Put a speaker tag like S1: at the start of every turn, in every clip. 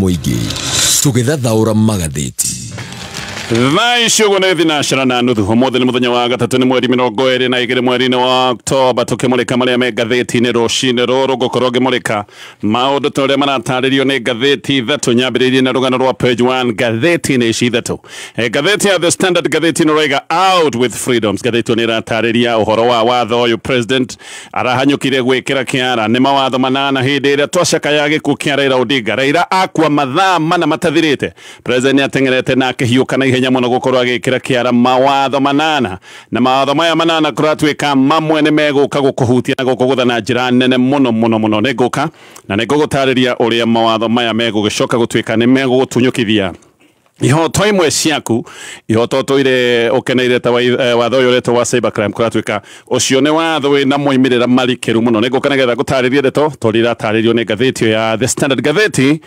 S1: Muigi tugithathaura magatheti
S2: Vai shugo ne thinashara na nuthu homothe ni muthenya wa gatatu ni mweri 22 mweri wa Oktoba tukimulika maria me gatheti-ini rucini ruru gukorwo ngimulika maundu turia marataririo ni gatheti ithatu nyambiririe na rugano rwa page 1 gatheti-ini ici ithatu gatheti ya The Standard gatheti no raiga out with freedoms gatheti ni ratariria uhoro wa watho uyu president arahanyukire gwikira kiara ni mawatho manana hindi iria twacaka ya gikuo kia Raila Odinga Raila akwa mathaa mana matathirite president atengerete na akihiuka na ihenya muno gukorwo agikira kiara mawatho manana na mawatho maya manana kuratwika mamwe ni meguka gukuhutia na gukugutha na njira nene muno neguka na negugutariria uria mawatho maya megugicoka gutwika ni megugutunyukithia ihoto imwe ciaku ihoto toire ukeneire ta watho uyu reto wa cybercrime kuratwika ucio ni watho wina moimirira marikiru muno neguka negetha gutariria ndeto torira taririo ni gatheti ya The Standard gatheti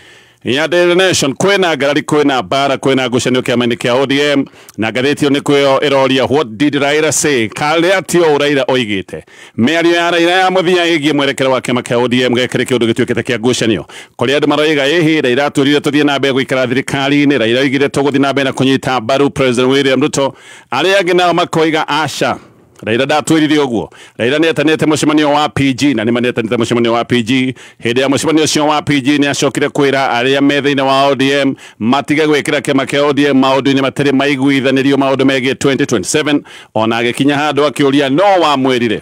S2: ya Daily Nation kwena garari kwena bara kwena gushanio kia maini kia ODM na gatheti yo ni kweo iroria what did Raila say kale atio Raila oigite meario ya Raila ya muthia igie mwerekero wa kiama kia ODM gekire kiundu gituikite kia gushanio kuri andu maroiga ihi Raila aturire tuthie na mbere guikara thirikari-ini Raila oigire tuguthie na mbere na kunyita mbaru President William Ruto aria angi nao makoiga aca Raila datwirire uguo Raila ni atanete mucemanio wa PG na ni manetanete mucemanio wa PG hindi ya mucemanio cio wa PG ni acokire kwira aria metha-ini wa ODM matige gwikira kiama kia ODM maundu-ini matari maiguithanirio maundu megie 2027 ona agikinya handu akiuria no wa mwirire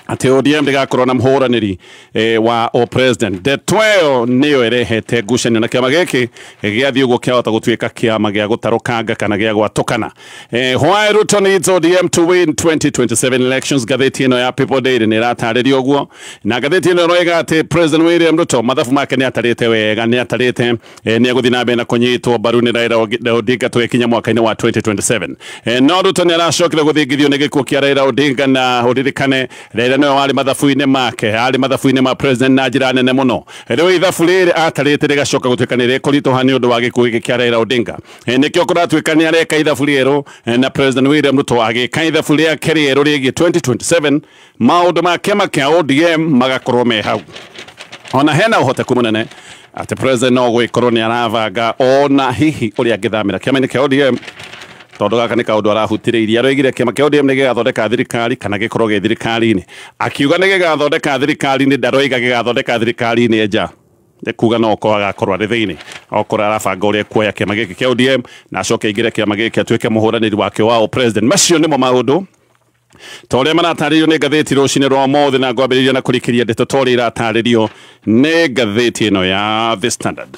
S2: ati ODM ndigakorwo na mhuraniri wa o president the 12 niyo erehete gucanio na kiama giki giathi uguo kiahota gutwika kiama gia gutarukanga kana gia gwatukana why Ruto needs ODM to win 2027 elections gatheti ino ya People Daily ni rataririo uguo na gatheti ino roiga ati President William Ruto mathabu make ni atarite wega ni atarite ni aguthi na mbere na kunyitwo mbaru ni Raila Odinga twekinya mwaka-ini wa 2027 no Ruto ni aracokire guthingithio ni gikuo kia Raila Odinga na uririkane Raila no wali mathabu-ini make ali mathabu-ini ma president na njira nene muno riu ithabu riri atarite rigacoka gutwika ni rikurituha ni undu wa gikuo giki kia Raila Odinga nikio kuratwika ni areka ithabu rieru na President William Ruto agika ithabu riake rieru rigi 2027 maundu ma kiama kia ODM magakorwo me hau ona hena uhoteku munene ati president no gwikorwo ni aravanga ona hihi uria angithamira kiama-ini kia ODM tondu gaka ni kaundu arahutiriirie aroigire kiama kia ODM ni gigathondeka thirikari kana gikorwo gi thirikari-ini akiuga ni gigathondeka thirikari-ini ndaroiga gigathondeka thirikari-ini nja kuga no ko agakorwo ari thiini okora arabanga uria kuoya kiama giki kia ODM na acoke ingire kiama giki atuike muhuraniri wake wa president macio nimo maundu toria marataririo ni gatheti rucini rwa mothe na ngwambiriria na kurikiria ndeto toria irataririo ni gatheti ino ya The Standard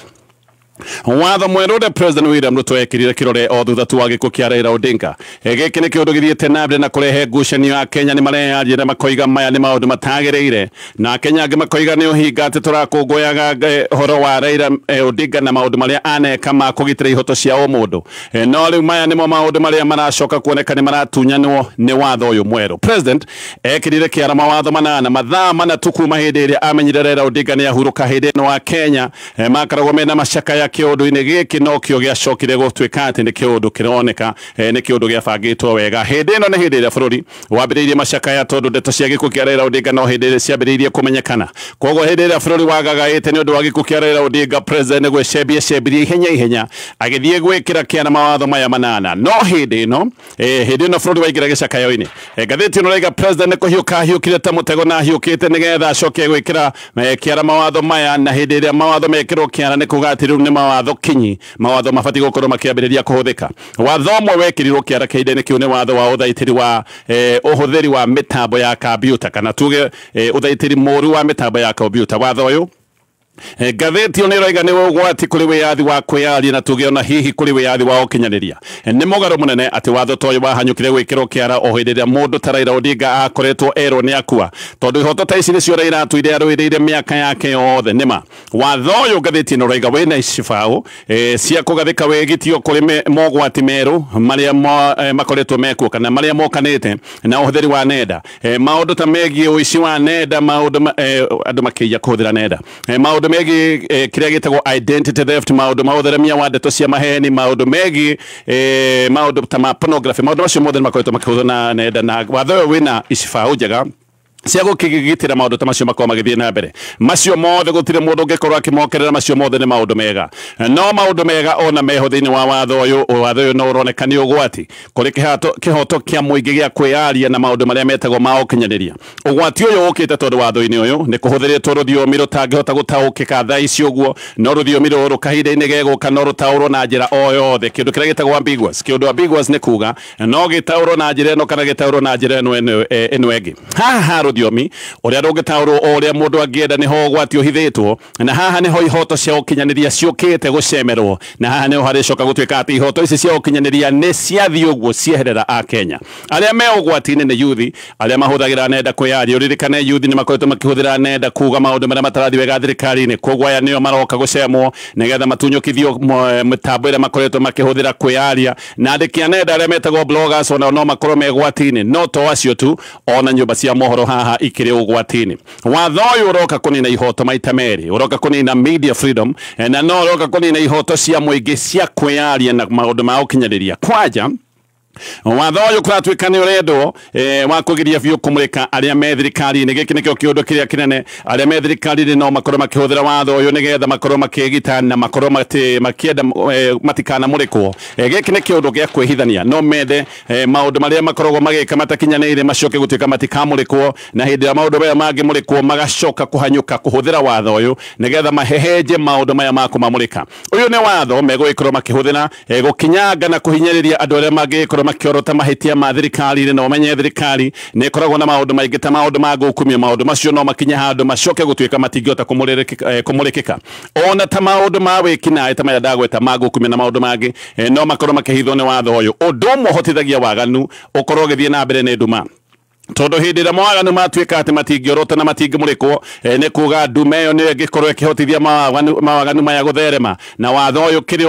S2: watho mweru de President William Ruto ekirire kirore o thutha tu wa gikuo kia Raila Odinga giki ni kiundu githiete na mbere na kurehe ngucanio ya Kenya ni mareyaria makoiga maya ni maundu matagiriire na Kenya angi makoiga ni uhinga ati turakungũyaga horo wa Raila Odinga na maundu maria aneka ma kugitira ihoto cia o mundu no riu maya nimo maundu maria maracoka kuoneka ni maratunyanwo ni watho uyu mweru president ekirire kiara mawatho manana mathaa mana tukuma hindi iria amenyire Raila Odinga ni ahuruka hindi no wa Kenya makaragwo mena macaka ya kiundu-ini giki no kio giacokire gutwika ati ni kiundu kironeka ni kiundu giabangitwo wega hindi ino ni hindi iria bururi wambiriirie macaka ya tondu ndeto cia gikuo kia Raila Odinga no hindi iria ciambiriirie kumenyekana koguo hindi iria bururi wagagaite ni undu wa gikuo kia Raila Odinga president gwicembirie ihenya agithie gwikira kiana mawatho maya manana no hindi ino bururi waigira gicakayo-ini gatheti ino raiga president kuhiuka hiukire ta mutego na hiukite nigetha acoke gwikira kiara mawatho maya na hindi iria mawatho mekirwo kiara ni kuga ati riu ni mawatho kinyi mawatho mabati gukorwo makiambiriria kuhuthika watho mwe wekirirwo kiara kiinde-ini kiu ni watho wa uthaitiri wa uhuthiri wa mitambo ya computer kana tuge uthaitiri moru wa mitambo ya computer watho uyu gatheti yo ni roiga ni ugwati kuri wiyathi wa kwiyaria na tuge ona hihi kuri wiyathi wa ukinyaniria ni mugaru munene ati watho toyo wahanyukire gwikirwo kiara o hindi iria mundu ta Raila Odinga akoretwo erwo ni akua tondu ihoto ta ici nicio Raila atuire arwiriire miaka yake yothe nima watho uyu gatheti no roiga wina icibao cia kugathika wegitio kuri mogwati meru maria makoretwo mekuo kana maria mokanite na uhuthiri wa nenda maundu ta megie uici wa nenda maundu andu makiya kuhuthira nenda maundu megi kiria gitagwo identity theft maundu mautheremia wa ndeto cia maheni maundu megi maundu ta ma pornography maundu macio mothe makoretwo makihuthwo na nenda na watho wina icibao njega cia gukigitira maundu ta macio makwa magithie na mbere macio mothe gutire mundu ngikorwo akimokerera macio mothe ni maundu mega no maundu mega ona meho thiini wa watho uyu no uronekani ugwati kuri kihoto kia muingi gia kwiaria na maundu maria metagwo ma ukinyaniria ugwati uyu ukite tondu watho-ini uyu ni kuhuthiritwo ruthiomi rutangihota gutaukika thaa ici uguo no ruthiomi ruru kahinda-ini geguka no rutaurwo na njira o yothe kindu kiria gitagwo ambiguous kindu ambiguous ni kuga no gitaurwo na njira ino kana gitaurwo na njira ino engi haha rudhiomi uria rungitaurwo uria mundu angienda niho gwati uhithitwo na haha niho ihoto cia ukinyaniria ciukite gucemerwo na haha niho haricoka gutuika ati ihoto ici cia ukinyaniria ni ciathi uguo cieherera a Kenya aria me ugwati-ini ni yuthi aria mahuthagira nenda kwiaria uririkane yuthi ni makoretwo makihuthira nenda kuga maundu maria matarathi wega thirikari-ini koguo aya nio maroka gucemwo nigetha matunyukithio mitambo iria makoretwo makihuthira kwiaria na andiki a nenda aria metagwo bloggers ona no makorwo megwati-ini no to acio tu ona nyumba cia mohoro haha ikiri ugwati-ini watho uyu uroka kunina ihoto maita meri uroka kunina media freedom na no uroka kunina ihoto cia muingi cia kwiaria na maundu ma ukinyaniria kwaja watho uyu kuratuika ni urendo wa kugiria biu kumurika aria me thirikari-ini giki nikio kiundu kiria kinene aria me thirikari-ini no makorwo makihuthira watho uyu nigetha makorwo makigita na makorwo makienda matikana murikwo giki ni kiundu gia kwihithania no mende maundu maria makoragwo magika matakinyanire macoke gutuika matikamurikwo na hindi ya maundu maya mangi murikwo magacoka kuhanyuka kuhuthira watho uyu nigetha mahehenje maundu maya maku mamurika uyu ni watho megwikorwo makihuthira gukinyanga na kuhinyiriria andu aria magikorwo makiorota mahitia ma thirikari-ini no menye thirikari ni ikoragwo na maundu maingi ta maundu ma gukumia maundu macio no makinya handu macoke gutuika matingihota kumurikika ona ta maundu ma wikinaĩ ta maya ndagweta ma gukumia na maundu mangi no makorwo makihithwo ni watho uyu undu umwe uhotithagia waganu ukorwo ugithie na mbere ni nduma tondu hindi ria mawaganu matuika ati matingiorota na matingimurikwo ni kuga ndume iyo niyo ingikorwo ikihotithia mawaganu maya gutherema na watho uyu kiri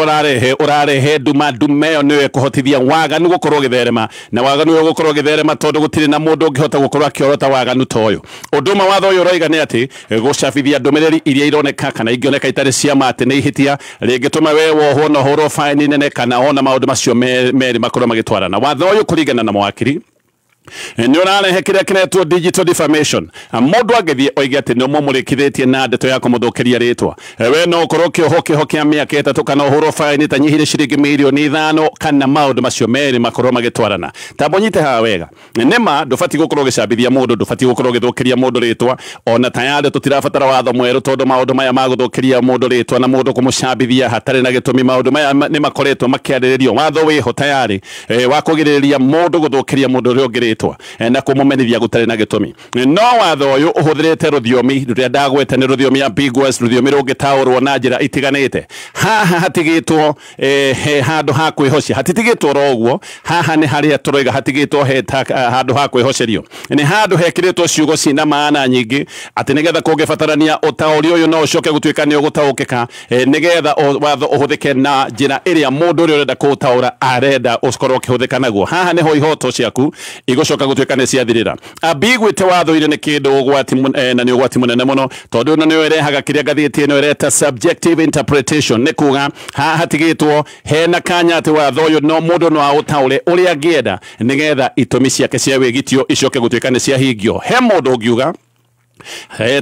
S2: urarehe ndume iyo niyo ikuhotithia waganu gukorwo ugitherema na waganu uyu gukorwo ugitherema tondu gutiri na mundu ungihota gukorwo akiorota waganu ta uyu undu umwe watho uyu uroiga ni ati gucabithia ndumiriri iria ironeka kana ingioneka itari cia ma ati ni ihitia ringituma we wohwo na hurwo faini nene kana ona maundu macio meri makorwo magitwarana watho uyu kuringana na mawakiri ni urarehe kiria kiretwo digital defamation mundu agithie oige ati ni mumurikithitie na ndeto ya kumuthukiria ritwa we no ukorwo kiho kia miaka 3 kana uhurwo faini tanyihire ciringi mirioni 5 kana maundu macio meri makorwo magitwarana tambonyite haha wega nima ndubati gukorwo gicambithia mundu ndubati gukorwo githukiria mundu ritwa ona tayari tutirabatara watho mweru tondu maundu maya maguthukiria mundu ritwa na mundu kumucambithia hatari na gitumi maundu maya ni makoretwo makiariririo watho wiho tayari wa kugiriria mundu guthukiria mundu uri ungi na kumumenithia gutari na gitumi no watho uyu uhuthirite ruthiomi ruria ndagwete ni ruthiomi ambiguous ruthiomi rungitaurwo na njira itiganite haha hatigitwo handu ha kwihocia hatitigitwo roguo haha ni haria turoiga hatigitwo handu ha kwihocerio ni handu hekiritwo ciugo cina maana nyingi ati nigetha kungibatarania utauri uyu no ucoke gutuika ni ugutaukika nigetha watho uhuthike na njira iria mundu uria urenda kuutaura arenda ukorwo ukihuthika naguo haha niho ihoto ciaku igocoka gutuika ni ciathirira ambiguity watho ire ni kindu ugwati na ni ugwati munene muno tondu no ni irehaga kiria gathiti ino ireta subjective interpretation ni kuga haha hatigitwo hena kanya ati watho uyu no mundu no autaure uria angienda nigetha itumi ciake cia wigitio icoke gutuika ni ciahingio he mundu ungiuga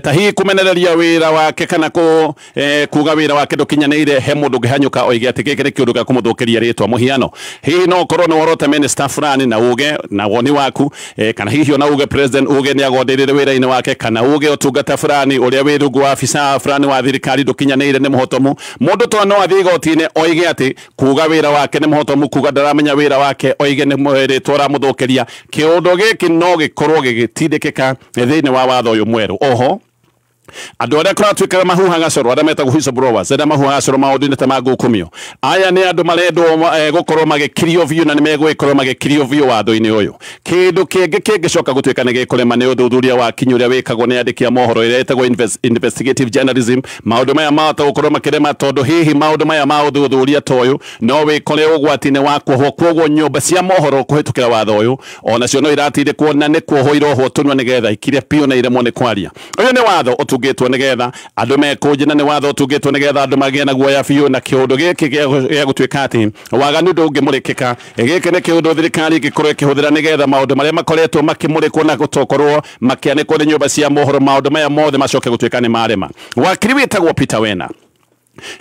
S2: ta hi kumenereria wira wake kana kuga wira wake ndukinyanire he mundu ngihanyuka oige ati gikiri kiundu gia kumuthukiria ritwa muhiano hihi no korwo ni worota minister fulani na uge na woni waku kana hihi ona uge president uge ni agonderire wira-ini wake kana uge utungata fulani uria wi rungu wa afisa fulani wa thirikari ndukinyanire ni muhotomu mundu to no athii igoti-ini oige ati kuga wira wake ni muhotomu kuga ndaramenya wira wake oige ni ritwa ramuthukiria kiundu giki no gikorwo gigitindikika thiini wa watho uyu mweru oho andu aria kuratuika mahuhaga coro aria metagwo whistleblowers aria mahuhaga coro maundu-ini ta ma gukumio aya ni andu marendwo gukorwo magikirio biu na ni megwikorwo magikirio biu watho-ini uyu kindu kingi kingicoka gutuika ni gikurema ni uthuthuria wa kinyi uria wikagwo ni andiki a mohoro iria etagwo investigative journalism maundu maya mahota gukorwo makirema tondu hihi maundu maya ma uthuthuria ta uyu no wikore ugwati-ini wa kuohwo kwoguo nyumba cia mohoro kuhitukira watho uyu ona cio no iratindikwo na ni kuohwo irohwo tunua nigetha ikiria piu na iremwo ni kwaria uyu ni watho tungitwo nigetha andu mekunjina ni watho tungitwo nigetha andu magie na guoya biu na kiundu giki gia gutuika ati waganu ndungimurikika giki ni kiundu thirikari gikorwo ikihuthira nigetha maundu maria makoretwo makimurikwo na gutokorwo makianikwo ni nyumba cia mohoro maundu maya mothe macoke gutuika ni marema wakiri witagwo Peter Wena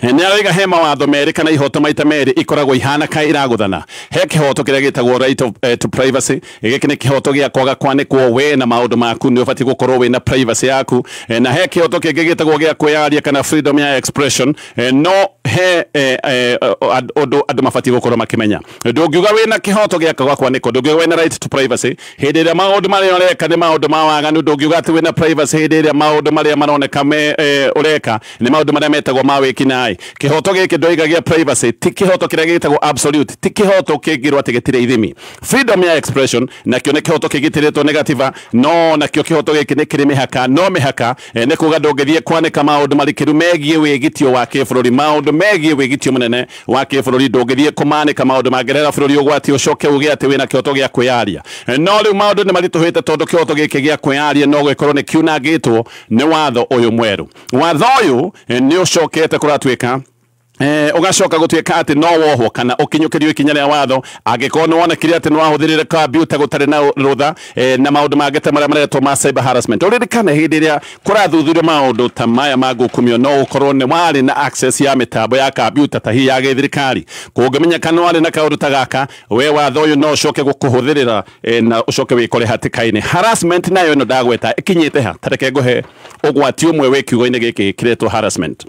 S2: Nĩaraiga he mawatho merĩ kana ihoto maita merĩ ikoragwo ihana ka iraguthana he kihoto kiria gitagwo right to privacy giki ni kihoto gia kwaga kwanĩkwo we na maundu maku ni ubati gukorwo we na privacy yaku na he kihoto kingi gitagwo gia kwiaria kana freedom ya expression no he andu mabati gukorwo makimenya ndungiuga we na kihoto gia kwaga kwanĩkwo ndungiuga we na right to privacy hindi ĩrĩa maundu maria ureka ni maundu ma waganu ndungiuga ati we na privacy hindi ĩrĩa maundu maria maroneka ureka ni maundu maria metagwo ma wiki nai kihoto giki ndoigagia privacy ti kihoto kiria gitagwo absolute ti kihoto kingirwo ati gitire ithimi freedom ya expression na kio ne kihoto kigitiritwo negative no na kio kihoto giki ni kiri mihaka no mihaka ne kuga ndungithie kwanika maundu marikiru megie wigitio wa kibũrũri maundu megie wigitio munene wa kibũrũri ndungithie kumanika maundu magerera bũrũri ugwati ucoke ugie ati wina kihoto gia kwiaria no riu maundu ni marituhite tondu kihoto giki gia kwiaria no gwikorwo ni kiunangitwo ni watho uyu mweru watho uyu ni ucokete tuika ugacoka gutuika ati no wohwo kana ukinyukirio ikinya ria watho angikorwo ni wonekire ati ni wahuthirire computer gutari na rutha na maundu mangite maria maretwo ma cyber harassment uririkane hindi ria kurathuthurio maundu ta maya magukumio no ukorwo ni wari na access ya mitambo ya computer ta hi ya githirikari kungimenya kana wari na kaundu ta gaka we watho uyu no ucoke gukuhuthirira na ucoke wikore hatikaini harassment nayo no ndagweta ikinyite ha tareke nguhe ugwati umwe we kiugo-ini giki kiretwo harassment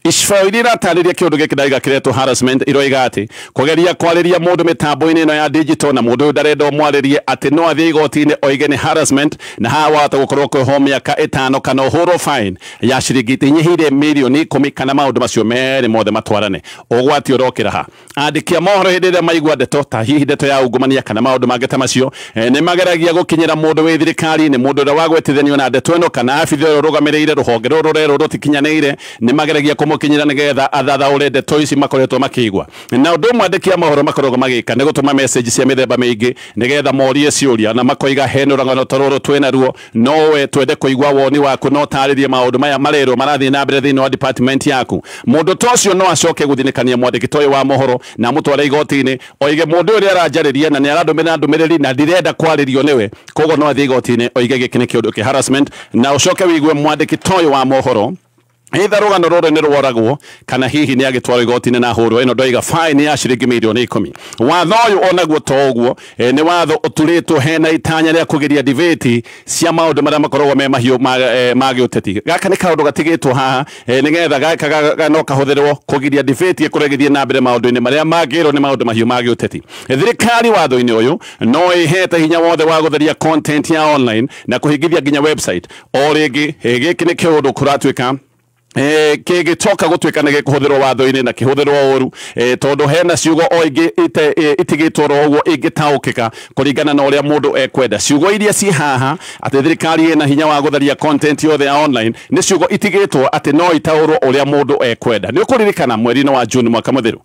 S2: Ishfairira tariria kiundu giki ndaiga kiretwo harassment iroiga ati kugeria kwariria mundu mitambo-ini ino ya digital na mundu ndarenda mwaririe ati no athie igoti-ini oige ni harassment na hawata gukorwo kwiho miaka 5 kana uhurwo fine ya ciringi inyihire milioni 10 kana maundu macio meri mothe matwarane ugwati urokira ha andikia mohoro hindi ria maigua ndeto ta hihi ndeto ya ungumania kana maundu mangita macio ni mageragia gukinyira mundu wi thirikari ni mundu ria wagwetithanio na ndeto ino kana abitho rugamirire ruhonge ruru rero rutikinyanire ni mageragia kumukinyira nigetha athathaure ndeto ici makoretwo makigwa na undu mwandikia mohoro makoragwo magika ni gutuma message cia mithemba mingi nigetha morie ciuria na makoiga heno rangano tororo twena ruo nowe twende kuigwa woni waku no taririe maundu maya marero marathi na mbere thini wa department yaku mundu tocio no acoke guthinikania mwandiki toyo wa mohoro na mutware igoti-ini oige mundu uria aranjariria na ni arandumira ndumiriri na ndirenda kwaririo niwe kogo no athie igoti-ini oige giki ni kiundu ki harassment na ucoke wigue mwandiki toyo wa mohoro either rugano ruru ni rworagwo kana hihi ni agitwaro igoti-ini na hurwo ino ndoiga fine ya ciringi milioni 10 watho uyu onaguo toguo ni watho uturitwo hena itanya ria kugeria debate cia maundu maria makoragwo me mahiu ma giuteti gaka ni kaundu gatigitwo haha nigetha gaka no kahuthirwo kugeria debate kuregithia na mbere maundu-ini maria magirwo ni maundu mahiu ma giuteti thirikari watho-ini uyu no ihete hinya wothe wa gutheria content ya online na kuhingithia nginya website o ringi giki ni kiundu kuratuika kigitoka gutuika ni gikuhuthirwo watho-ini na kihuthirwo uru tondu hena ciugo o ingi itigitwo roguo ingitaukika kuringana na uria mundu ekwenda ciugo iria ci haha ati thirikari ina hinya wa gutheria content yothe ya online ni ciugo itigitwo ati no itaurwo uria mundu ekwenda ni ukuririkana mweri-ini wa June mwaka muthiru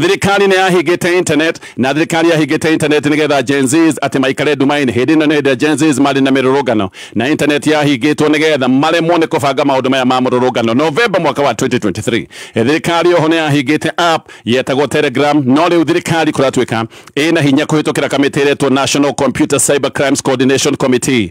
S2: thirikari ni yahingite internet na thirikari yahingite internet nigetha Gen Zs ati maikare dumaini hindi ino ni Gen Zs mari na mirurugano na internet yahingitwo nigetha maremwo ni kubanga maundu maya ma mururugano November mwaka wa 2023 thirikari oho ni yahingite app yetagwo Telegram no riu thirikari kuratuika ina hinya kuhitukira kamiti iretwo National Computer Cyber Crimes Coordination Committee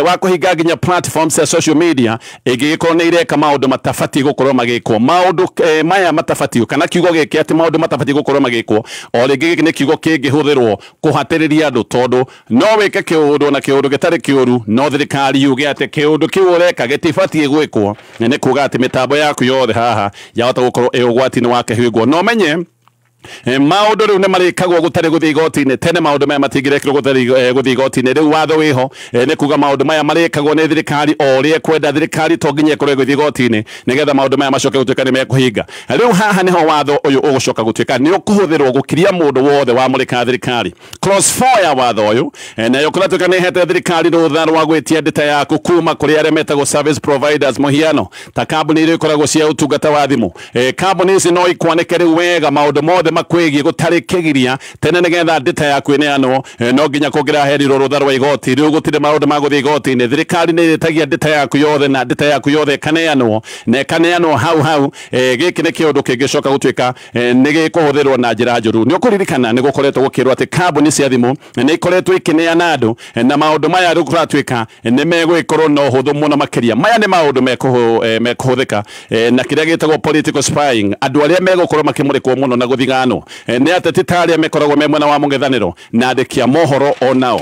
S2: wakuhinga nginya platforms ya social media igikorwo ni ireka maundu matafati gukorwo magikwo maundu maya matafati kana kiugo giki ati maundu matafati gukorwo magikwo o ringi giki ni kiugo kingihuthirwo kuhatiriria andu tondu no wike kiundu na kiundu gitari kiuru no thirikari yuge ati kiundu kiu ureka gitibati gwikwo ni kuga ati mitambo yaku yothe haha yahota gukorwo ugwati-ini wake hingwo no menye maundu riu ni marikagwo gutari guthii igoti-ini tene maundu maya matingirekirwo guthii igoti-ini riu watho wiho ni kuga maundu maya marikagwo ni thirikari o ria kwenda thirikari to nginya ikorwo guthii igoti-ini nigetha maundu maya macoke gutuika ni mekuhinga riu haha niho watho uyu ugucoka gutuika ni ukuhuthirwo gukiria mundu wothe wa murika thirikari clause 4 ya watho uyu nayo kuratuika ni hete thirikari rutha rwa gwitia ndeta yaku kuma kuri aria metagwo service providers muhiano ta kambuni iria ikoragwo cia utungata wa thimu kambuni ici no ikwanike riu wega maundu mothe mothe makwegie gutari kigiria tene nigetha ndita yaku neano no nginya kugira heriro rutha rwa igoti riu gutire maundu ma guthii igoti ni thirikari ni itagia ndita yaku yothe na ndita yaku yothe kaneano ne kaneano hau giki ni kiundu kingicoka gutwika ni gikuhuthirwo na njira njuru ni ukuririkana ni gukoretwo gukirwo ati kambuni cia thimu ni ikoretwo ikineana andu na maundu maya riu kuratwika ni megwikorwo no huthu muno makiria maya ni maundu mekuhuthika na kiria gitagwo political spying andu aria megukorwo makimurikwo muno na guthigano ni ateti taria mekoragwo me mwena wa mung'ethaniro na andikia mohoro onao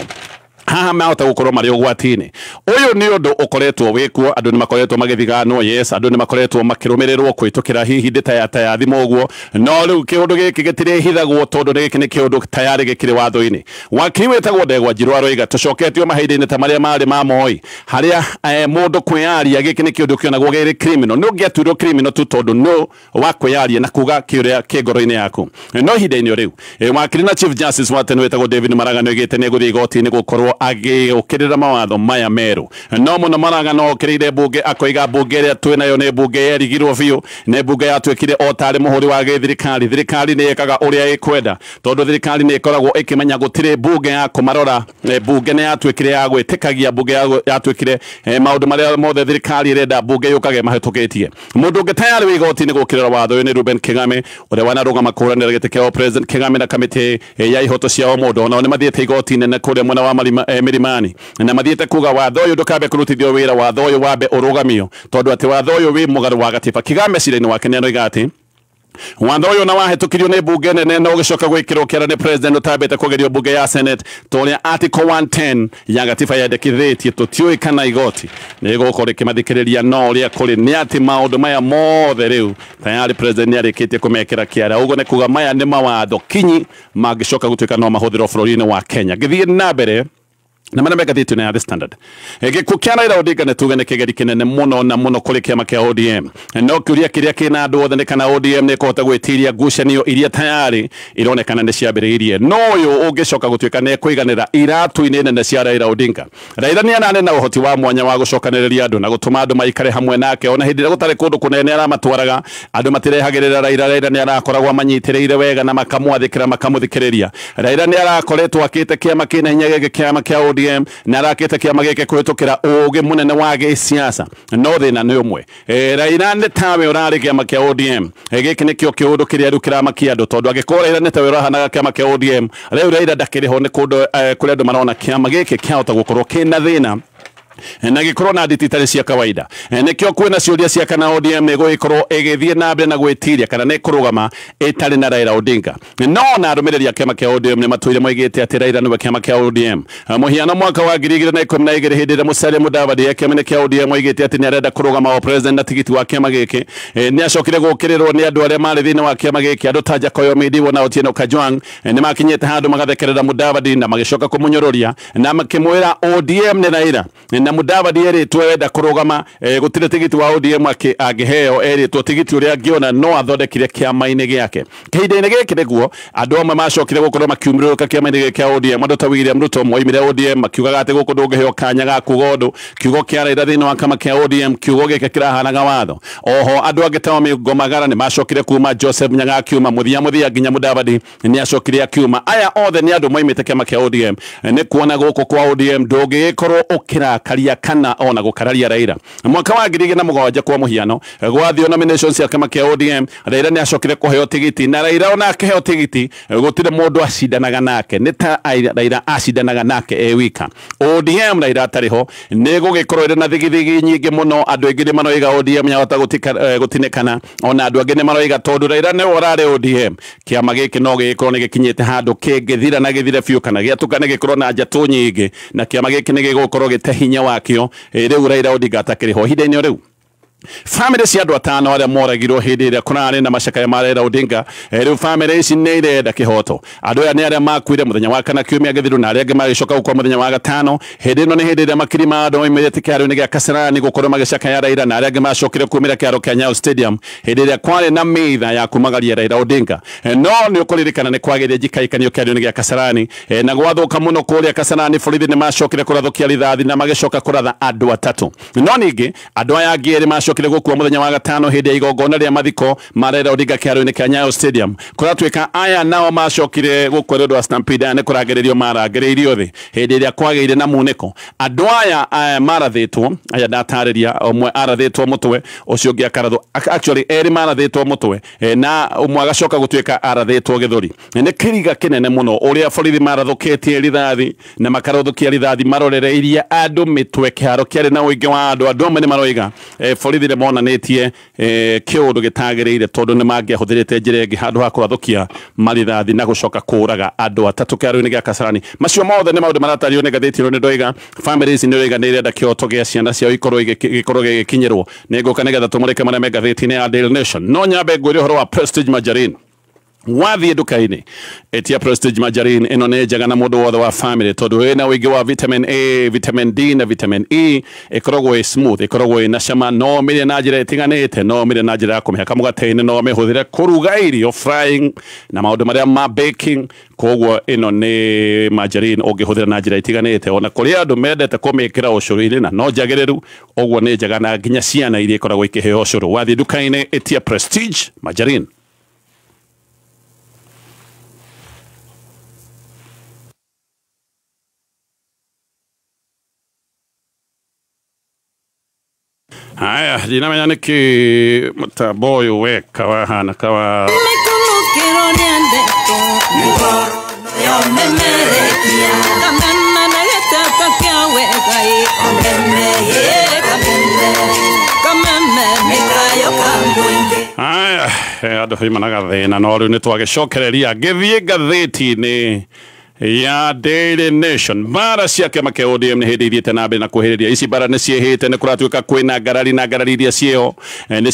S2: haha mahota gukorwo mari ugwatini uyu ni undu ukoretwo wikuo andu ni makoretwo magithiganwo yes andu ni makoretwo makirumirirwo kwitukira hihi ndita ya thimu uguo no riu kiundu giki gitire hithagwo tondu ni giki ni kiundu tayari gikire watho-ini wakiri wetagwo Ndegwa Njirwa Rwaiga tucoketio mahinda-ini ta maria mari ma Moi haria mundu kwiaria giki ni kiundu kionagwo giri criminal no giaturwo criminal tu tondu no wa kwiaria na kuga kiuria kingoro-ini yaku no hinda-ini riu wakiri na Chief Justice wa tene wetagwo David Maraga no igite ni guthii igoti-ini gukorwo agikirira mawatho maya meru no muno Maraga no okirire bunge akoiga bunge ria twinayo ni bunge yerigirwo biu ni bunge yatwikire otari muhuri wa thirikari ni ekaga uria ikwenda tondu thirikari ni ikoragwo ikimenya gutire bunge ya kumarora bunge ni yatwikire ya gwitikagia bunge yatwikire maundu maria mothe thirikari irenda bunge yukage mahitukitie mundu ungi tayari wi igoti-ini gukirira watho ni Ruben Kigame uria wanarugama kuranira giti kia President Kigame na kamiti ya ihoto cia omundu ona ni mathiete igoti-ini na kuria mwena wa Milimani na mathiete kuga watho uyu ndukabe kurutithio wira watho uyu wabe urugamio tondu ati watho uyu wi mugaru wa gatiba Kigame cira-ini wake ni anoigati watho uyu na wahitukirio ni bunge nene no gicoka gwikirwo kiara ni president utabete kugerio bunge ya Senate toria article 110 ya gatiba yendekithitie tutiui kana igoti ni gukorwo kimathikiriria no ria kuri ni ati maundu maya mothe riu tayari president ni arikitie kumekira kiara ugo ni kuga maya ni mawatho kinyi magicoka gutwika no mahuthiro bururi-ini wa Kenya githie na mbere na mana megathitio na The Standard gikukia Raila Odinga ne tuga ne kigeri kinene muno na muno kuri kiama kia ODM no kiuria kiria kina andu othe ne kana ODM ne kohota gwitiria ngucanio iria tayari ironekana ne ciambiriirie no uyu ungicoka gutwika ne kuiganira iratu-ini nene cia Raila Odinga Raila ni anane na uhoti wa mwanya wa gucokaniriria andu na gutuma andu maikare hamwe nake ona hindi gutari kundu kunene aramatwaraga andu matirehagirira Raila ni arakoragwo manyitiriire wega na makamuthikiriria Raila ni arakoretwo akite kiama kina hinya gike kiama kia ODM na rakete kiama gike kuhitukira ugi munene wa gisiasa no thina ni umwe Raila ni tawe urari kiama kia ODM giki nikio kiundu kiria riu kiramakia andu tondu agikorwo Raila ni tawe urahanaga kiama kia ODM riu Raila ndakiriho ni kundu kuria andu marona kiama giki kiahota gukorwo kina thina na gikorwo na ndititari cia kawaida nikio kwina ciuria cia kana ODM ni guikorwo igithie na mbere na gwitiria kana ni kurugama itari na Raila Odinga no na arumiriri ya kiama kia ODM ni matuire moigite ati Raila ni kiama kia ODM muhiano mwaka wa 2012 hindi ria Musalia Mudavadi ya kiama kia ODM moigite ati ni arenda kurugama o president na tigiti wa kiama giki ni acokire gukirirwo ni andu aria mari thini wa kiama giki andu ta Jakoyo Midiwo na Otieno Kajwang ni makinyete handu magathekerera Mudavadi na magicoka kumunyororia na makimwira ODM ni Raila na Mudavadi eritwo wenda kurugama gutire tigiti wa ODM agiheo eritwo tigiti uria angiona no athondekire kiama-ini giake kihinda-ini giki niguo andu amwe macokire gukorwo makiumiruka kiama-ini giki kia ODM andu ta William Ruto moimire ODM makiugaga ati guku ndungiheo kanya ga kuga undu kiugo kia Raila thini wa kama kia ODM kiugo giki kirahanaga watho oho andu angi ta Migomagara ni macokire kuma Joseph Nyaga akiuma muthia nginya Mudavadi ni acokire akiuma aya othe ni andu moimite kiama kia ODM ni kuona guku kwa ODM ndungikorwo ukirakaria kana ona gukararia Raila mwaka wa 2007 kwa muhiano gwathio nominations ya kama kia ODM Raila ni acokire kuheo tigiti na Raila ona akiheo tigiti gutire mundu acindanaga nake ni ta Raila acindanaga nake wika ODM Raila atariho ni gugikorwo iri na thigithigi nyingi muno andu aingi ni manoiga ODM yahota gutinekana ona andu angi ni manoiga tondu Raila ni orare ODM kiama giki no gikorwo ni gikinyite handu kingithira na githire biu kana giatukane gikorwo na njatu nyingi na kiama giki ni gigukorwo gite hinya wakio riu Raila Odinga atakiriho hinda-ini riu family cia andu atano aria moragirwo hindi iria kunari na macakaya ma Raila Odinga riu family ici ni irenda kihoto andu aya ni aria makuire muthenya wa kana kiumia githiru na aria angi magicoka gukwa muthenya wa gatano hindi ino ni hindi iria makiri ma andu moimite kiaro-ini gia Kasarani gukorwo magicakaya Raila na aria angi macokire kumira kiaro kia Nyayo Stadium hindi iria kwari na mitha ya kumagaria Raila Odinga no ni ukuririkana ni kwagiria njikaikanio kiaro-ini gia Kasarani na gwathuka muno kuria Kasarani borithi ni macokire kurathukia rithathi na magicoka kuratha andu atatu no ningi andu aya angi eri macokire gukua muthenya wa gatano hindi ya igongona ria mathiko marera Odinga kiaro-ini kia Nyayo Stadium kuratwika aya nao macokire gukua rindu wa Stampede ne kuragiririo maragiririo thi hindi iria kwageire na muniko andu aya marathitwo aya datariria omwe arathitwo mutwe ucio ngi akaratho actually eri marathitwo mutwe na umwe agacoka gutwika arathitwo githuri ne kiriga kinene muno uria borithi marathukitie rithathi na makarathukia rithathi marorereirie andu mitwe kiaro kiari na uingi wa andu amwe ni maroiga borithi ni monanitie kiundu gitagireire tondu ni mangiahuthirite njira ingi handu ha kurathukia marithathi na gucoka kuraga andu atatu kiaro-ini gia Kasarani macio mothe ni maundu maratario ni gatheti ro ni ndoiga families ni ndoiga ni irenda kioto gia ciana ciao ikorwo gikinyirwo ni nguka nigetha tumurike maria me gatheti-ini ya Daily Nation no nyambe ngwire horo wa Prestige Margarine wathie nduka-ini etia Prestige Margarine ino ni njega na mundu wothe wa family tondu wina wingi wa vitamin A vitamin D na vitamin E ikoragwo smooth ikoragwo ina cama no mire na njira itiganite no mire na njira ya kumihaka mugate-ini no mihuthire kuruga irio frying na maundu maria ma baking koguo ino ni margarine ungihuthira na njira itiganite ona kuri andu mendete kumikira ucuru-ini na no njagiriru oguo ni njega na nginya ciana iria ikoragwo ikiheo ucuru wathie nduka-ini etia Prestige Margarine. Haya, dinamenya niki mutaboyo weka wahana kawa haya, ado hima na gathina no riu nitwagicokereria ngithie gatheti-ini ya Daily Nation bara cia kiama kia ODM ni hindi ithiete na mbere na kuhiriria ici bara ni ciehite ni kuratwika kwina ngarari iria cio ni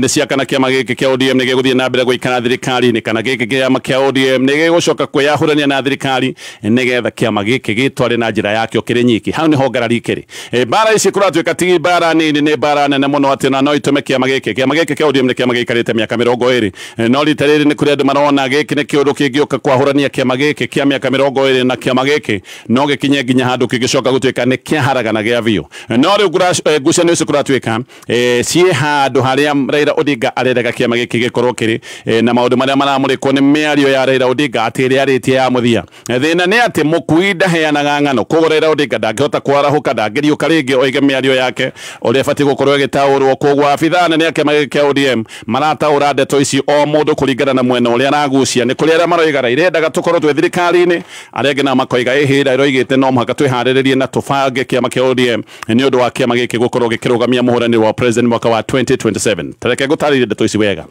S2: cia kana kiama giki kia ODM ni giguthie na mbere guikara thirikari ni kana giki kiama kia ODM ni gigucoka kwiyahurania na thirikari ni getha kiama giki gitware na njira yakio kiri nyiki hau ni ho ngarari kiri bara ici kuratwika ti bara nini ni bara nene muno ati na no itume kiama giki kia ODM ni kiama gikarite miaka 20 no ritariri ni kuri andu marona giki ni kiundu kingioka kwahurania kiama giki kia miaka 20 na kiama giki no gikinye nginya handu kigicoka gutwika ni kiaharagana gia vio no riu ngucanio icio kuratwika cie handu haria Raila Odinga arendega kiama giki gikorwo kiri na maundu maria maramurikwo ni miario ya Raila Odinga ati ria aritie ya muthia thina ni ati mukui ndaheanaga ng'ano koguo Raila Odinga ndangihota kwarahuka ndangiriuka ringi oige miario yake uria bati gukorwo gitaurwo koguo abitha nene ya kiama giki kia ODM marataura ndeto ici o mundu kuringana na mwena uria aragucia ni kuri aria maroiga irendaga tukorwo twi thirikari-ini arege na makoiga ihira iroigite no muhaka twiharirie na tubange kiama kia ODM ni undu wa kiama giki gukorwo gikirugamia muhurani wa president mwaka wa 2027 tareke gutaririe ndeto ici wega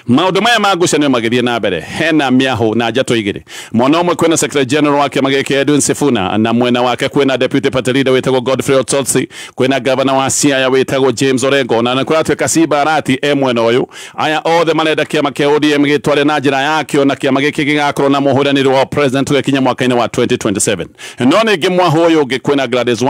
S2: maundu maya magucanio magithie na mbere hena miahu na njato igiri mwana umwe kwina secretary general wa kiama giki Edwin Sifuna na mwena wake kwina deputy party leader wetagwo Godfrey Otsotsi kwina governor wa Siaya wetagwo James Orengo na kuratwika Simba Arati mwena uyu aya othe marenda kiama kia ODM gitware na njira yakio na kiama giki gigakorwo na muhurani wa president gikinya mwaka-ini wa 2027 no ni ngimwahu uyu gikwina Gladys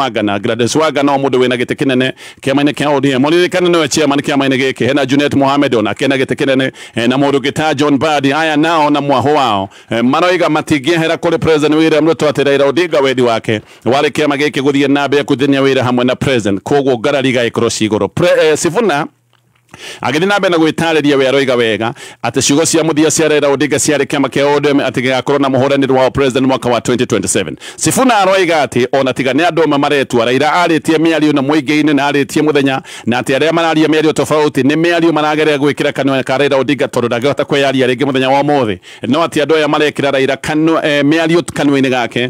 S2: Wanga no mundu wina giti kinene kiama-ini kia ODM muririkane niwe chairman kiama-ini giki hena Junet Mohamed ona kena giti kinene na mundu gita John Badi aya nao na mwaho wao maroiga matingihera kuri president William Ruto ati Raila Odinga wedi wake wari kiama giki guthie na mbere kuthenya wira hamwe na president koguo ngarari gaikoro ciguru Sifuna agithii na mbere na gwitariria we aroiga wega ati ciugo cia muthia cia Raila Odinga ciari kiama kia ODM ati gigakorwo na muhuraniri wa president mwaka wa 2027 Sifuna aroiga ati ona tiga ni andu maretua Raila aritie miario na muingi-ini na aritie muthenya na ati aria mararia miario tofauti ni miario marageria gwikira kanwa ka Raila Odinga tondu ndangihota kweyaria ringi muthenya wa muthi no ati andu aya marekira Raila miario kanwa-ini gake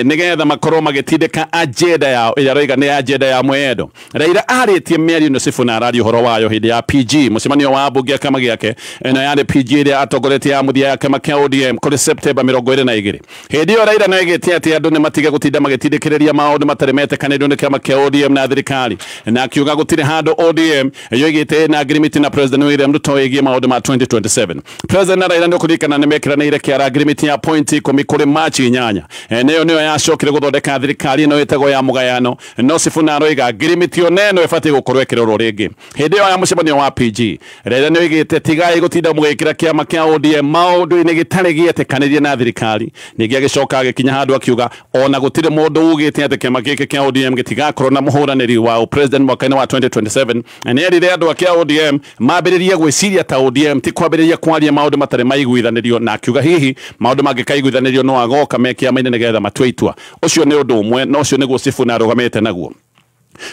S2: nigetha makorwo magitindika agenda yao ira aroiga ni agenda ya mwendo Raila aritie miario no Sifuna arario horo wayo hindi ya PG mucemanio wa bunge ya kama giake eno yale PG ria atogoretie ya muthia ya kama kia ODM kuri September 22 hindi yo Raila no igete ati andu ni matiga gutinda magitindikiriria maundu mataremete kanendo ni kama kia ODM na thirikari na akiuga gutire handu ODM yo igete na agreement na president William Ruto igie maundu ma 2027 president Raila no kurikana ni mekiranire kia agreement ya point 10 kuri March 8 neyo niyo yacokire guthondeka thirikari no itago ya mugayano no Sifuna aroiga agreement yo neno ifati gukorwo ikiroro ringi hindi yo ya mucemanio mũcemanio wa PG Raila nĩ oigĩte tigai gũtinda mũgĩkĩra kĩama kĩa ODM maũndũ-inĩ gĩtarĩ gĩetĩkanĩrie na thirikari ningĩ agĩcoka agĩkinya handũ akiuga ona gũtirĩ mũndũ ugĩte atĩ kĩama gĩkĩ kĩa ODM gĩtigakorwo na mũhũranĩri wa president mwaka-inĩ wa 2027 na nĩ erire andũ a ODM mambĩrĩrie gwĩciria ta ODM ti kwambĩrĩria kwaria maũndũ matarĩ maiguithanĩrio na akiuga hihi maũndũ mangĩkaiguithanĩrio no agoka me kĩama-inĩ nĩgetha matue itua ũcio nĩ ũndũ ũmwe no ũcio nĩguo Sifuna arũgamĩte naguo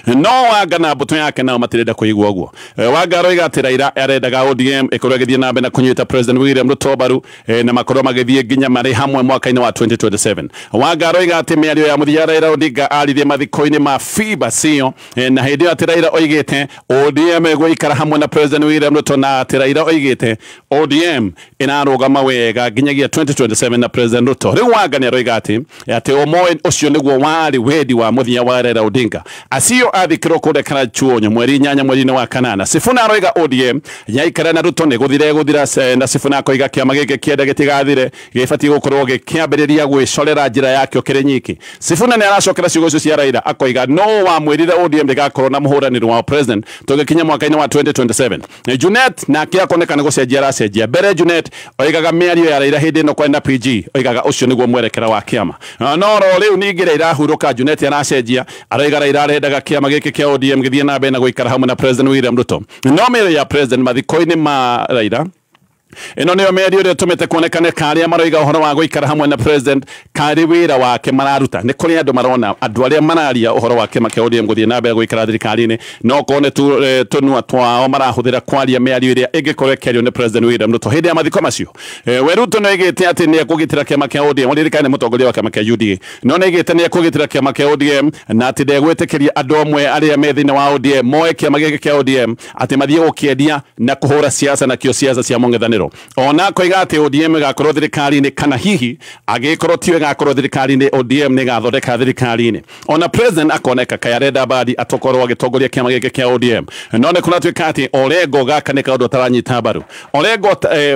S2: no Wanga na mbũtũ yake nao matirenda kũigua ũguo Wanga aroiga atĩ Raila arendaga ODM ĩkorwo ĩgĩthiĩ na mbere na kũnyita President William Ruto mbaru na makorwo magĩthiĩ nginya marĩ hamwe mwaka-inĩ wa 2027 Wanga aroiga atĩ mĩario ya mũthia Raila Odinga aririe mathiko-inĩ ma FIBA cio na hĩndĩ ĩyo atĩ Raila oigĩte ODM ĩgũikara hamwe na President William Ruto na atĩ Raila oigĩte ODM ĩnarũgama wega nginyagia 2027 na President Ruto rĩu Wanga nĩ aroiga atĩ ũmwe ũcio nĩguo warĩ wendi wa mũthia wa Raila Odinga Sio athikirwo kurekana chuonyo mweri 8 mweri-inĩ wa kanana Sifuna aroiga ODM yaikara na Ruto nĩ gũthira na Sifuna akoiga kĩama gĩkĩ kĩenda gĩtigathire gĩbatiĩ gũkorwo gĩkĩambĩrĩria gwĩcorera njĩra yakĩo kĩrĩ nyiki Sifuna nĩ aracokera ciugo icio cia Raila akoiga no wamwĩrire ODM ndĩgakorwo na mũhũranĩri wa president tũgĩkinya mwaka-inĩ wa 2027 Junet nake akoneka nĩ gũcenjia aracenjia mbere Junet oigaga mĩario ya Raila hĩndĩ ĩno kwenda PG oigaga ũcio nĩguo mwerekera wa kĩama no rĩu ningĩ Raila ahurũka Junet aracenjia aroiga Raila arendaga kĩama gĩkĩ kĩa ODM gĩthiĩ na mbere na gũikara hamwe na President William Ruto no mĩario ya President mathiko-inĩ ma Raila ino nĩyo mĩario ĩrĩa ĩtũmĩte kuonekane karĩa maroiga ũhoro wa gũikara hamwe na president karĩ wĩra wake mararuta nĩ kũrĩ andũ marona andũ arĩa mararia ũhoro wa kĩama kĩa ODM gũthiĩ na mbere gũikara thirikari-inĩ no kone tũnua twao marahũthĩra kwaria mĩario ĩrĩa ĩngĩkorwo ĩkĩario nĩ President William Ruto hĩndĩ ya mathiko macio we Ruto nĩ oigĩte atĩ nĩ ekũgitĩra kĩama kĩa ODM ũririkane nĩ mũtongoria wa kĩama kĩa UDA no nĩ oigĩte nĩ ekũgitĩra kĩama kĩa ODM na atĩ ndegwĩtĩkĩria andũ amwe arĩa me thĩinĩ wa ODM moe kĩama gĩkĩ kĩa ODM atĩ mathiĩ gũkĩendia na kũhũra siasa na kĩo siasa cia mũng'ethanĩro ona koiga atĩ ODM ĩgakorwo thirikari-inĩ kana hihi agĩkorwo tiwe ĩgakorwo thirikari-inĩ ODM nĩ ĩgathondeka thirikari-inĩ ona president akoneka Kayarenda Badi atokorwo agĩtongoria kĩama gĩkĩ kĩa ODM no nĩ kũratuĩka atĩ Orengo gaka nĩ kaũndũ ataranyita mbaru Orengo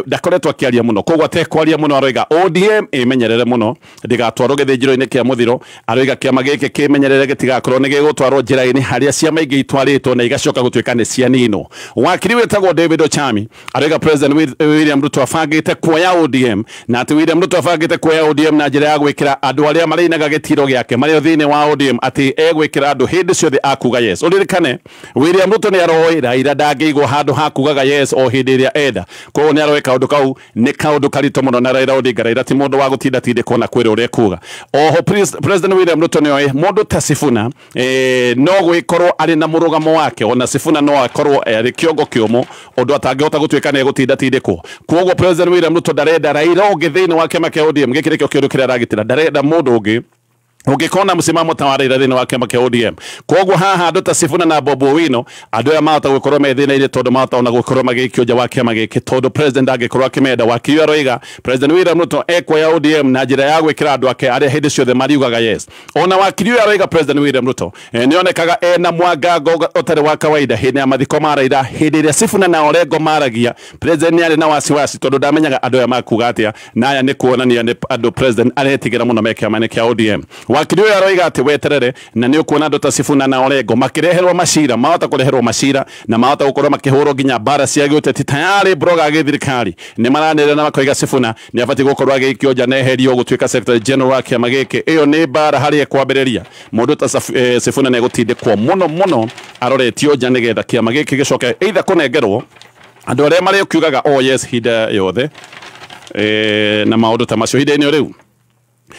S2: ndakoretwo akĩaria mũno koguo atekwaria mũno aroiga ODM ĩmenyerere mũno ndĩgatwarwo gĩthĩnjĩro-inĩ kĩa mũthiro aroiga kĩama gĩkĩ kĩmenyerere gĩtigakorwo nĩ gĩgũtwarwo njĩra-inĩ harĩa ciama ingĩ itwarĩtwo na igacoka gũtuĩka nĩ cianinwo wakiri wĩtagwo David Ochami aroiga President William Ruto afangĩte kuoya ODM na atĩ William Ruto afangĩte kuoya ODM na njĩra ya gwĩkĩra andũ arĩa marĩinaga gĩtiro gĩake marĩ thĩinĩ wa ODM atĩ egwĩkĩra andũ hĩndĩ ciothe akuga yes ũririkane William Ruto nĩ aroĩ Raila ndangĩigwo handũ hakugaga yes o hĩndĩ ĩrĩa enda koguo nĩ aroĩ kaũndũ kau nĩ kaũndũ karitũ mũno na Raila Odinga Raila ti mũndũ wa gũtinda tindĩkwo na kwĩra ũrĩa kuga oho President William Ruto nĩ oĩ mũndũ ta Sifuna no gwĩkorwo arĩ na mũrũgamo wake ona Sifuna no akorwo arĩ kĩongo kĩũmũ ũndũ atangĩhota gũtuĩka nĩ egũtinda tindĩkwo koguo President William Ruto ndarenda Raila ũngĩ thĩinĩ wa kĩama kĩa ODM gĩkĩ nĩkĩo kĩũndũ kĩrĩa aragitĩra ndarenda mũndũ ũngĩ ũngĩkona mũsimamo ta wa Raila thĩinĩ wa kĩama kĩa ODM koguo haha andũ ta Sifuna na Bobi Wine andũ aya mahota gũkorwo me thĩna-inĩ tondũ mahota ona gũkorwo magĩikio nja wa kĩama gĩkĩ tondũ president angĩkorwo akĩmenda wakiri aroiga President William Ruto ekwoya ODM na njĩra ya gwĩkĩra andũ ake arĩa hĩndĩ ciothe mariugaga yes ona wakiri aroiga President William Ruto nĩ onekaga ena mwangango ũtarĩ wa kawaida hĩndĩ ya mathiko ma Raila hĩndĩ ĩrĩa Sifuna na Orengo maragia president nĩ arĩ na wasiwasi tondũ ndamenyaga andũ aya makuga atĩa na aya nĩ kuonania nĩ andũ president aretigĩra mũno me kĩama-inĩ kĩa ODM wakiri ũyũ aroiga atĩ weterere na nĩ ũkuona andũ ta Sifuna na Orengo makĩreherwo macira mahota kũreherwo macira na mahota gũkorwo makĩhũrwo nginya mbara cia gĩũteti tayarĩ broga gĩthirikari nĩ maranĩrĩra na makoiga Sifuna nĩ abatiĩ gũkorwo agĩikio nja na eherio gũtuĩka secretary general wa kĩama gĩkĩ ĩyo nĩ mbara harĩa kwambĩrĩria mũndũ ta Sifuna nĩ egũtindĩkwo mũno aroretio nja nĩgetha kĩama gĩkĩ gĩcoke either kũnengerwo andũ arĩa marĩ ũkiugaga oh yes hinda yothe na maũndũ ta macio hinda-inĩ rĩu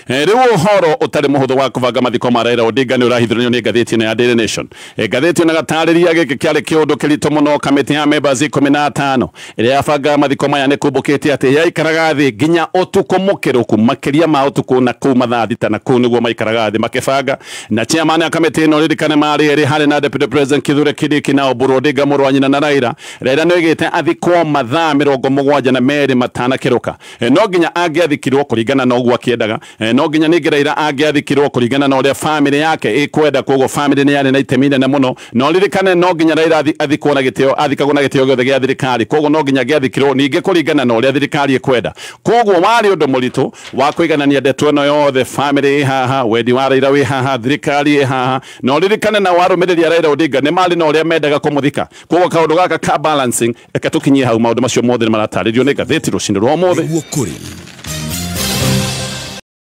S2: rĩu ũhoro ũtarĩ mũhũthũ wa kũbanga mathiko ma Raila Odinga nĩ ũrahithũranio nĩ ngathĩti ĩno ya Daily Nation ngathĩti ĩno gatarĩria gĩkĩ kĩarĩ kĩũndũ kĩritũ mũno kamĩtĩ ya members 15 ĩrĩa yabanga mathiko maya nĩ kumbũkĩte atĩ yaikaraga thĩ nginya ũtukũ mũkĩrũku makĩria ma ũtukũ na kũu mathaa thita na kũu nĩguo maikaraga thĩ makĩbanga na chairman ya kamĩtĩ ĩno ririkane marĩ erĩ harĩ na deputy president Kithure Kindiki na Oburu Odinga mũrũ wa nyina na Raila nĩ oigĩte athikwo mathaa 72 matanakĩrũka no nginya angĩathikirwo kũringana na ũguo akĩendaga no nginya ningi Raila angiathikirwo kuringana na uria family yake ikwenda koguo family ni yari na itemi nene muno no ririkane no nginya Raila athikwo na gitio athikagwo na gitio giothe gia thirikari koguo no nginya giathikirwo ningi kuringana na uria thirikari ikwenda koguo wari undu muritu wa kuiganania ndeto ino yothe family haha wendi wa Raila wi haha thirikari haha no ririkane na warumiriria Raila Odinga ni mali na uria mendaga kumuthika koguo kaundu gaka ka balancing eka tukinyie hau maundu macio mothe ni marataririo ni gatheti rucini rwa mothe
S1: niguo kuri